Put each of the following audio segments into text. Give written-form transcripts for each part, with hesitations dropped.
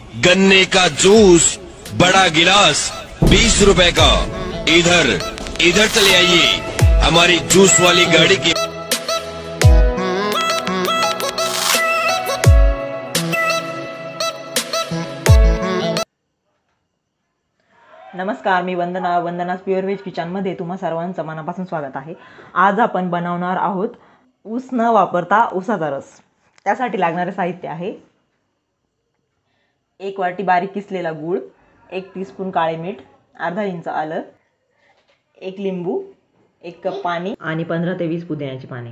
गन्ने का जूस बड़ा गिलास 20 रुपए का। इधर इधर चले आइए हमारी जूस वाली गाड़ी की। नमस्कार, मी वंदनास प्युअर व्हेज किचनमध्ये तुम्हा सर्वांचं मनापासून स्वागत आहे। आज आपण बनवणार आहोत ऊस न वापरता ऊसाचा रस। त्यासाठी लागणारे साहित्य आहे 1 वाटी बारीक किसलेला गूळ, 1 टीस्पून काळे मीठ, अर्धा इंच आलं, 1 लिंबू, 1 कप पाणी आणि 15 ते 20 पुदिन्याची पाने।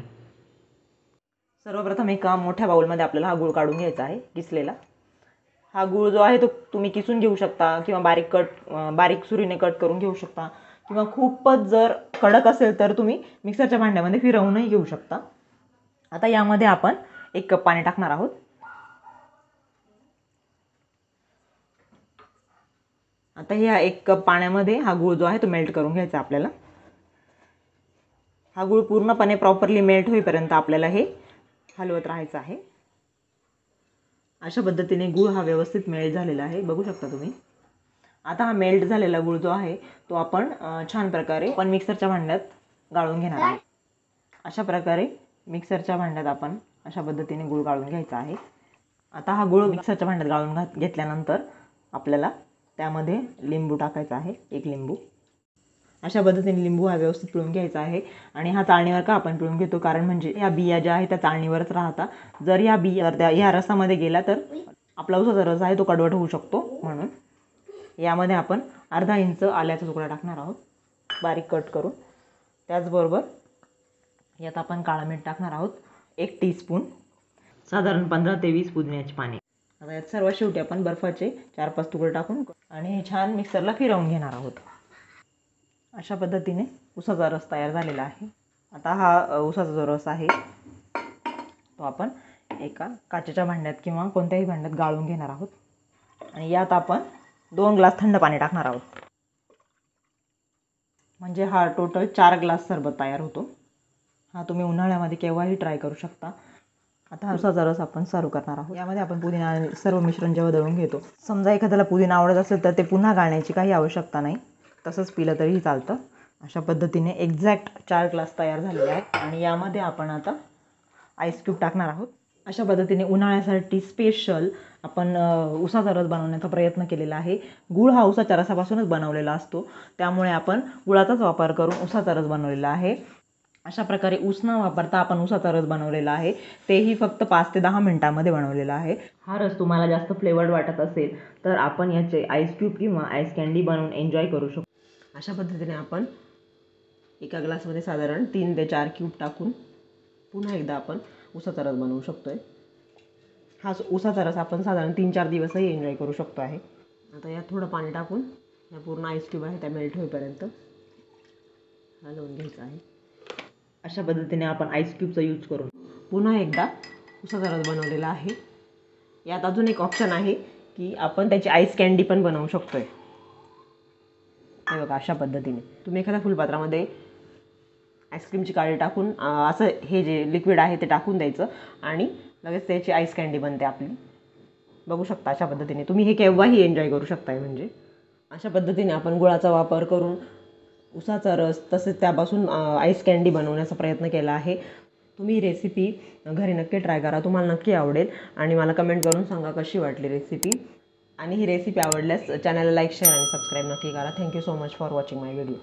सर्वप्रथम एका मोठ्या बाउलमध्ये आपल्याला हा गूळ काढून घ्यायचा आहे किसलेला। हा गूळ जो आहे तो तुम्ही किसून घेऊ शकता किंवा बारीक सुरीने कट करून घेऊ शकता किंवा खूपच जर कडक असेल तर तुम्ही मिक्सरच्या भांड्यामध्ये फिरवूनही घेऊ शकता। आता यामध्ये आपण 1 कप पाणी टाकणार आहोत। आता या 1 कप पाण्यामध्ये हा गूळ जो आहे तो मेल्ट करून घ्यायचा आपल्याला। हा गूळ पूर्णपणे प्रॉपरली मेल्ट होईपर्यंत आपल्याला हे हलवत राहायचं आहे। अशा पद्धतीने गूळ हा व्यवस्थित मेल्ट झालेला आहे, बघू शकता तुम्ही। आता हा मेल्ट झालेला गूळ जो आहे तो आपण छान प्रकारे मिक्सरच्या भांड्यात गाळून घेणार आहोत। अशा प्रकारे मिक्सरच्या भांड्यात आपण अशा पद्धतीने गूळ गाळून घ्यायचा आहे। आता हा गूळ मिक्सरच्या भांड्यात गाळून घेतल्यानंतर आपल्याला त्यामध्ये लिंबू टाकायचा आहे, 1 लिंबू। अशा पद्धतीने लिंबू हा व्यवस्थित पिळून घ्यायचा आहे आणि हा चाळणीवर का आपण पिळून घेतो, कारण म्हणजे ह्या बिया ज्या आहेत त्या चाळणीवरच राहतात। जर ह्या बिया ह्या रसामध्ये गेला तर आपला ऊसाचा रस आहे तो कडवट होऊ शकतो। म्हणून यामध्ये आपण अर्धा इंच आल्याचा तुकडा टाकणार आहोत बारीक कट करून। त्याचबरोबर यात आपण काळं मीठ टाकणार आहोत 1 टीस्पून, साधारण 15 ते 20 पुदिन्याची पाने। आता यात सर्वात शेवटी आपण बर्फाचे 4-5 तुकडे टाकून आणि हे छान मिक्सरला फिरवून घेणार आहोत। अशा पद्धतीने ऊसाचा रस तयार झालेला आहे। आता हा ऊसाचा जो रस आहे तो आपण एका काचेच्या भांड्यात किंवा कोणत्याही भांड्यात गाळून घेणार आहोत आणि यात आपण 2 ग्लास थंड पाणी टाकणार आहोत। म्हणजे हा टोटल 4 ग्लास सरबत तयार होतो। हा तुम्ही उन्हाळ्यामध्ये केव्हाही ट्राय करू शकता। आता हा ऊसाचा रस आपण सर्व करणार आहोत। यामध्ये आपण पुदिना आणि सर्व मिश्रण जेव्हा दळून घेतो, समजा एखाद्याला पुदिना आवडत असेल तर ते पुन्हा गाळण्याची काही आवश्यकता नाही, तसंच पिलं तरीही चालतं। अशा पद्धतीने एक्झॅक्ट 4 ग्लास तयार झालेले आहेत आणि यामध्ये आपण आता आईस क्यूब टाकणार आहोत। अशा पद्धतीने उन्हाळ्यासाठी स्पेशल आपण ऊसाचा रस बनवण्याचा प्रयत्न केलेला आहे। गूळ हा ऊसाच्या रसापासूनच बनवलेला असतो, त्यामुळे आपण गुळाचाच वापर करून ऊसाचा रस बनवलेला आहे। अशा प्रकारे ऊस न वापरता आपण ऊसाचा रस बनवलेला आहे, तेही फक्त 5 ते 10 मिनिटांमध्ये बनवलेला आहे। हा रस तुम्हाला जास्त फ्लेवर्ड वाटत असेल तर आपण याचे आईस क्यूब किंवा आईस कँडी बनवून एन्जॉय करू शकतो। अशा पद्धतीने आपण एका ग्लासमध्ये साधारण 3 ते 4 क्यूब टाकून पुन्हा एकदा आपण ऊसाचा रस बनवू शकतोय। हा ऊसाचा रस आपण साधारण 3-4 दिवसही एन्जॉय करू शकतो आहे। आता यात थोडं पाणी टाकून या पूर्ण आईस क्यूब आहे त्या मेल्ट होईपर्यंत हलवून घ्यायचं आहे। अशा पद्धतीने आपण आईस क्यूबचा यूज करून पुन्हा एकदा ऊसाचा रस बनवलेला आहे। यात अजून एक ऑप्शन आहे की आपण त्याची आईस कँडी पण बनवू शकतोय। हे बघा, अशा पद्धतीने तुम्ही एखाद्या फुलपात्रामध्ये आईस्क्रीमची काडी टाकून असं हे जे लिक्विड आहे ते टाकून द्यायचं आणि लगेच त्याची आईस कँडी बनते आपली, बघू शकता। अशा पद्धतीने तुम्ही हे केव्हाही एन्जॉय करू शकताय। म्हणजे अशा पद्धतीने आपण गुळाचा वापर करून ऊसाचा रस तसेच त्यापासून आईस कँडी बनवण्याचा प्रयत्न केला आहे। तुम्ही रेसिपी घरी नक्की ट्राय करा, तुम्हाला नक्की आवडेल आणि मला कमेंट करून सांगा कशी वाटली रेसिपी। आणि ही रेसिपी आवडल्यास चॅनलला लाईक, शेअर आणि सबस्क्राईब नक्की करा। Thank you so much for watching my video.